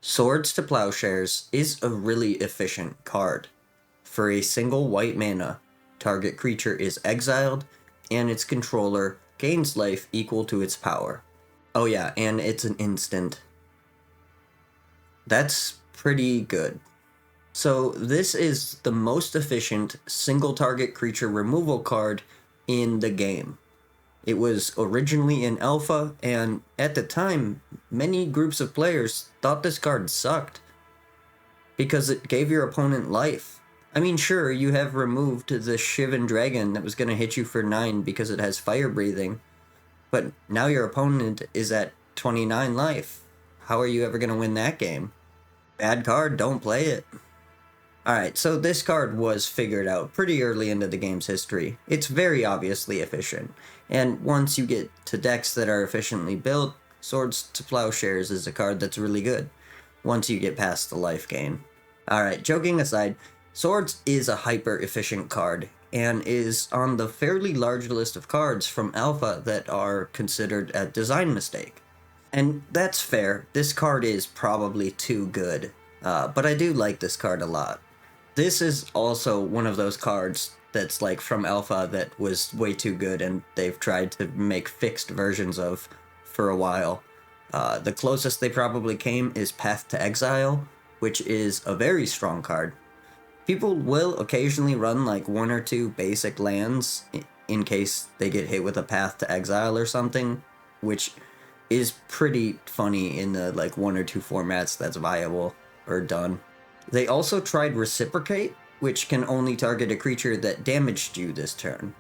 Swords to Plowshares is a really efficient card. For a single white mana, target creature is exiled, and its controller gains life equal to its power. Oh yeah, and it's an instant. That's pretty good. So this is the most efficient single target creature removal card in the game. It was originally in alpha, and at the time, many groups of players thought this card sucked because it gave your opponent life. I mean, sure, you have removed the Shivan Dragon that was going to hit you for 9 because it has fire breathing, but now your opponent is at 29 life. How are you ever going to win that game? Bad card, don't play it. Alright, so this card was figured out pretty early into the game's history. It's very obviously efficient, and once you get to decks that are efficiently built, Swords to Plowshares is a card that's really good, once you get past the life gain. Alright, joking aside, Swords is a hyper-efficient card, and is on the fairly large list of cards from Alpha that are considered a design mistake. And that's fair, this card is probably too good, but I do like this card a lot. This is also one of those cards that's like from Alpha that was way too good and they've tried to make fixed versions of for a while. The closest they probably came is Path to Exile, which is a very strong card. People will occasionally run like 1 or 2 basic lands in case they get hit with a Path to Exile or something, which is pretty funny in the like 1 or 2 formats that's viable or done. They also tried Reciprocate, which can only target a creature that damaged you this turn.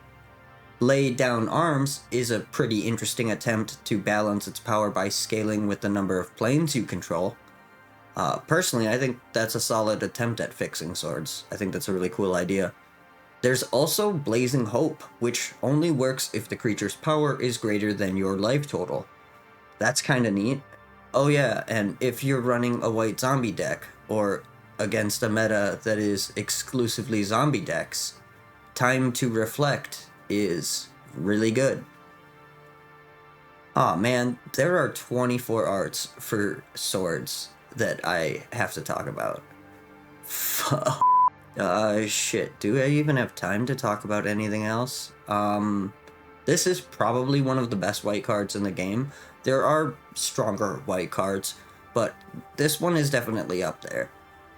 Lay Down Arms is a pretty interesting attempt to balance its power by scaling with the number of planes you control. Personally, I think that's a solid attempt at fixing Swords. I think that's a really cool idea. There's also Blazing Hope, which only works if the creature's power is greater than your life total. That's kinda neat. Oh yeah, and if you're running a white zombie deck, or against a meta that is exclusively zombie decks, Time to Reflect is really good. Aw man, there are 24 arts for Swords that I have to talk about. Shit, do I even have time to talk about anything else? This is probably one of the best white cards in the game. There are stronger white cards, but this one is definitely up there.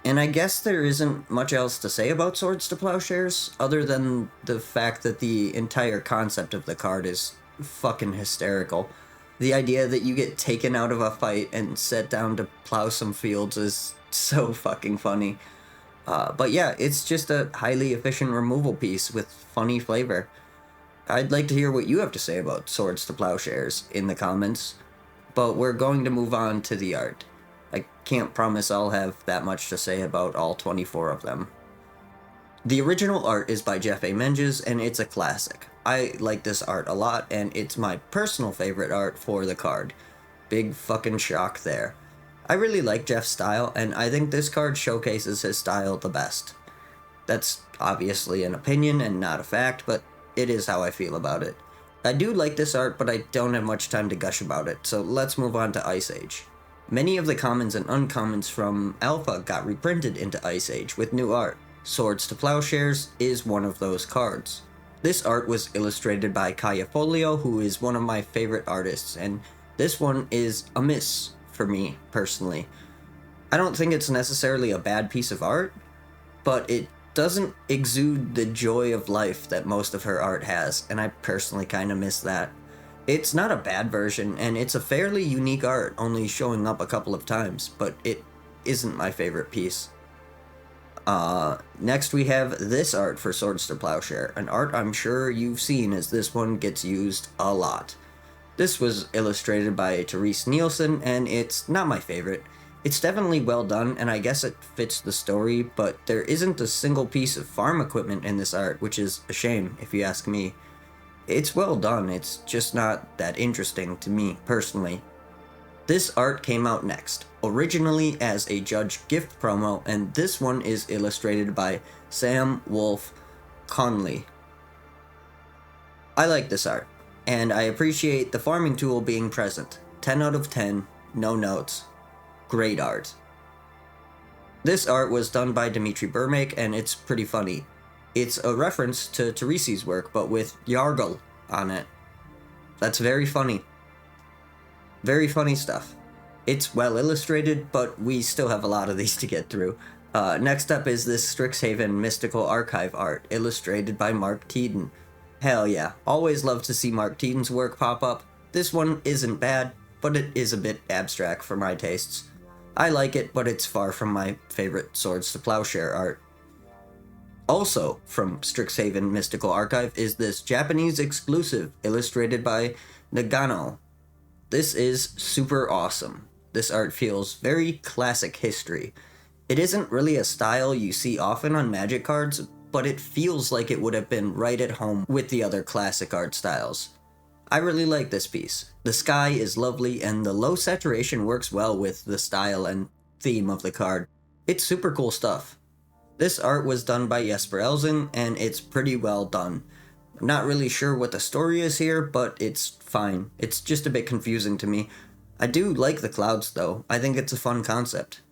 And I guess there isn't much else to say about Swords to Plowshares, other than the fact that the entire concept of the card is fucking hysterical. The idea that you get taken out of a fight and set down to plow some fields is so fucking funny. But yeah, it's just a highly efficient removal piece with funny flavor. I'd like to hear what you have to say about Swords to Plowshares in the comments, but we're going to move on to the art. I can't promise I'll have that much to say about all 24 of them. The original art is by Jeff A. Menges, and it's a classic. I like this art a lot, and it's my personal favorite art for the card. Big fucking shock there. I really like Jeff's style, and I think this card showcases his style the best. That's obviously an opinion and not a fact, but it is how I feel about it. I do like this art, but I don't have much time to gush about it, so let's move on to Ice Age. Many of the commons and uncommons from Alpha got reprinted into Ice Age with new art. Swords to Plowshares is one of those cards. This art was illustrated by Kaya Folio, who is one of my favorite artists, and this one is a miss for me, personally. I don't think it's necessarily a bad piece of art, but it doesn't exude the joy of life that most of her art has, and I personally kinda miss that. It's not a bad version, and it's a fairly unique art, only showing up a couple of times, but it isn't my favorite piece. Next we have this art for Swords to Plowshare, an art I'm sure you've seen as this one gets used a lot. This was illustrated by Therese Nielsen, and it's not my favorite. It's definitely well done, and I guess it fits the story, but there isn't a single piece of farm equipment in this art, which is a shame, if you ask me. It's well done, it's just not that interesting to me, personally. This art came out next, originally as a Judge gift promo, and this one is illustrated by Sam Wolf Conley. I like this art, and I appreciate the farming tool being present. 10 out of 10, no notes. Great art. This art was done by Dimitri Burmake, and it's pretty funny. It's a reference to Teresi's work, but with Yargle on it. That's very funny. Very funny stuff. It's well illustrated, but we still have a lot of these to get through. Next up is this Strixhaven Mystical Archive art, illustrated by Mark Teeden. Hell yeah, always love to see Mark Teeden's work pop up. This one isn't bad, but it is a bit abstract for my tastes. I like it, but it's far from my favorite Swords to Plowshare art. Also from Strixhaven Mystical Archive is this Japanese exclusive, illustrated by Nagano. This is super awesome. This art feels very classic history. It isn't really a style you see often on Magic cards, but it feels like it would have been right at home with the other classic art styles. I really like this piece. The sky is lovely, and the low saturation works well with the style and theme of the card. It's super cool stuff. This art was done by Jesper Elzen, and it's pretty well done. I'm not really sure what the story is here, but it's fine. It's just a bit confusing to me. I do like the clouds, though. I think it's a fun concept.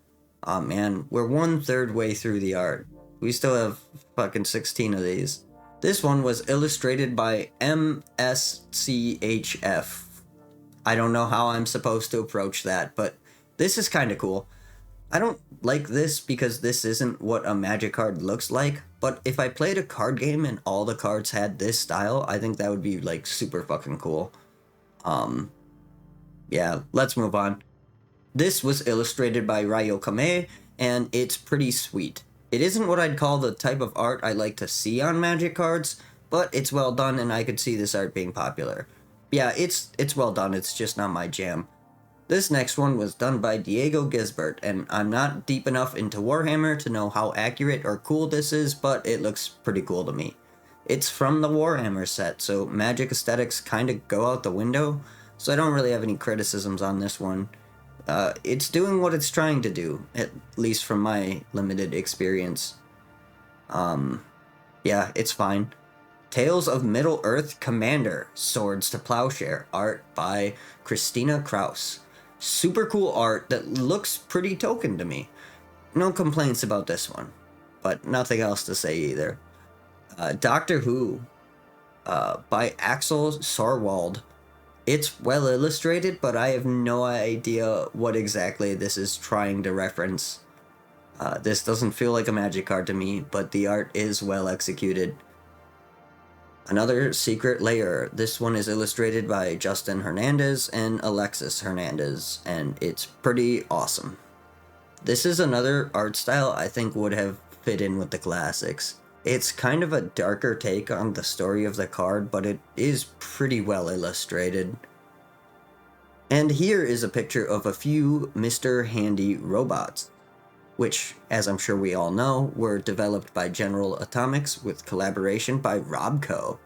Aw man, we're 1/3 way through the art. We still have fucking 16 of these. This one was illustrated by MSCHF. I don't know how I'm supposed to approach that, but this is kinda cool. I don't like this because this isn't what a Magic card looks like, but if I played a card game and all the cards had this style, I think that would be like super fucking cool. Yeah, let's move on. This was illustrated by Ryo Kame, and it's pretty sweet. It isn't what I'd call the type of art I like to see on Magic cards, but it's well done and I could see this art being popular. Yeah, it's well done, it's just not my jam. This next one was done by Diego Gisbert, and I'm not deep enough into Warhammer to know how accurate or cool this is, but it looks pretty cool to me. It's from the Warhammer set, so Magic aesthetics kinda go out the window, so I don't really have any criticisms on this one. It's doing what it's trying to do, at least from my limited experience. Yeah, it's fine. Tales of Middle-earth Commander, Swords to Plowshare, art by Christina Kraus. Super cool art that looks pretty token to me. No complaints about this one, but nothing else to say either. Doctor Who, by Axel Sorwald. It's well illustrated, but I have no idea what exactly this is trying to reference. This doesn't feel like a Magic card to me, but the art is well executed. Another Secret Layer. This one is illustrated by Justin Hernandez and Alexis Hernandez, and it's pretty awesome. This is another art style I think would have fit in with the classics. It's kind of a darker take on the story of the card, but it is pretty well illustrated. And here is a picture of a few Mr. Handy robots, which, as I'm sure we all know, were developed by General Atomics with collaboration by Robco.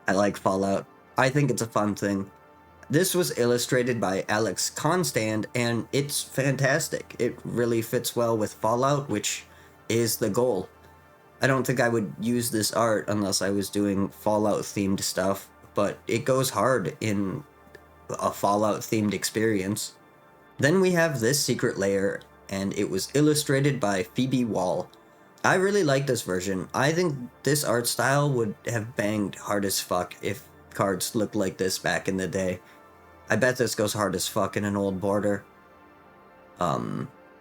I like Fallout. I think it's a fun thing. This was illustrated by Alex Constand, and it's fantastic. It really fits well with Fallout, which is the goal. I don't think I would use this art unless I was doing Fallout-themed stuff, but it goes hard in a Fallout-themed experience. Then we have this Secret Layer, and it was illustrated by Phoebe Wall. I really like this version. I think this art style would have banged hard as fuck if cards looked like this back in the day. I bet this goes hard as fuck in an old border.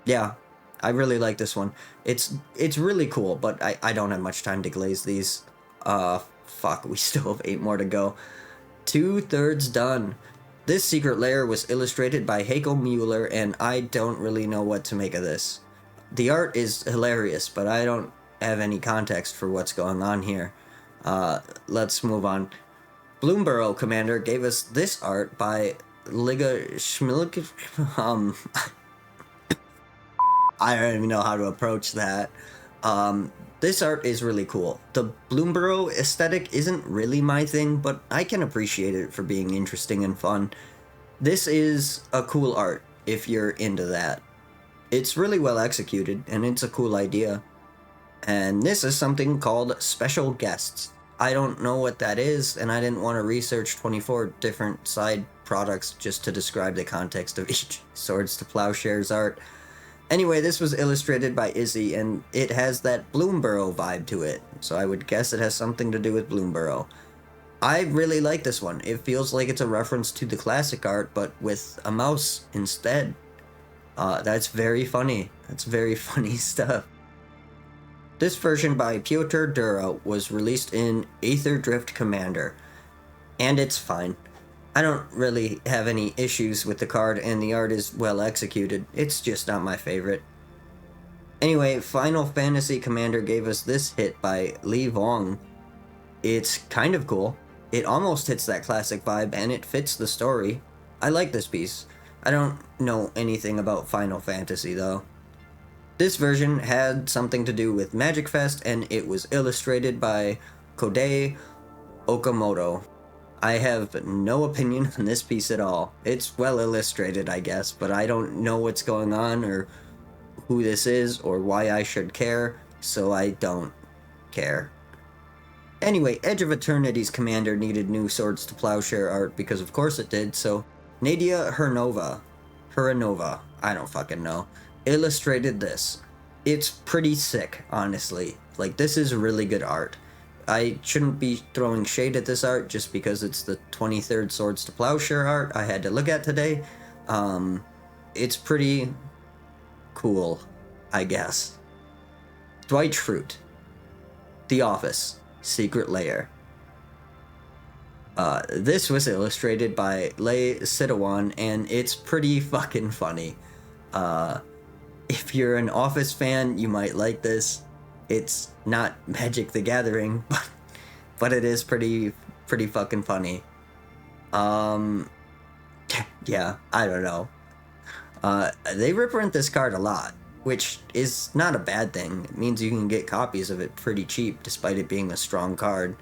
Yeah. I really like this one. It's really cool, but I don't have much time to glaze these. Fuck, we still have 8 more to go. 2/3 done. This Secret Layer was illustrated by Hakel Mueller, and I don't really know what to make of this. The art is hilarious, but I don't have any context for what's going on here. Let's move on. Bloomborough Commander gave us this art by Liga Schmilik. I don't even know how to approach that. This art is really cool. The Bloomborough aesthetic isn't really my thing, but I can appreciate it for being interesting and fun. This is a cool art, if you're into that. It's really well executed, and it's a cool idea. And this is something called Special Guests. I don't know what that is, and I didn't want to research 24 different side products just to describe the context of each Swords to Plowshares art. Anyway, this was illustrated by Izzy, and it has that Bloomborough vibe to it, so I would guess it has something to do with Bloomborough. I really like this one. It feels like it's a reference to the classic art, but with a mouse instead. That's very funny. That's very funny stuff. This version by Piotr Dura was released in Aether Drift Commander, and it's fine. I don't really have any issues with the card, and the art is well executed. It's just not my favorite. Anyway, Final Fantasy Commander gave us this hit by Li Vong. It's kind of cool. It almost hits that classic vibe, and it fits the story. I like this piece. I don't know anything about Final Fantasy, though. This version had something to do with Magic Fest, and it was illustrated by Kodei Okamoto. I have no opinion on this piece at all. It's well illustrated, I guess, but I don't know what's going on or who this is or why I should care, so I don't care. Anyway, Edge of Eternity's commander needed new Swords to Plowshare art because of course it did, so Nadia Huranova, I don't fucking know, illustrated this. It's pretty sick, honestly. Like, this is really good art. I shouldn't be throwing shade at this art just because it's the 23rd Swords to Plowshare art I had to look at today. It's pretty cool, I guess. Dwight Schrute. The Office. Secret Lair. This was illustrated by Lei Sitawan, and it's pretty fucking funny. If you're an Office fan, you might like this. It's not Magic the Gathering, but it is pretty fucking funny. Yeah, I don't know. They reprint this card a lot, which is not a bad thing. It means you can get copies of it pretty cheap, despite it being a strong card.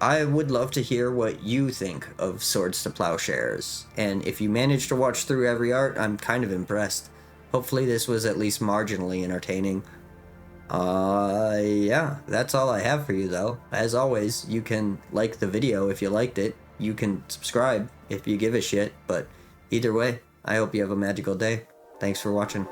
I would love to hear what you think of Swords to Plowshares, and if you managed to watch through every art, I'm kind of impressed. Hopefully this was at least marginally entertaining. Yeah, that's all I have for you though. As always, you can like the video if you liked it. You can subscribe if you give a shit, but either way, I hope you have a magical day. Thanks for watching.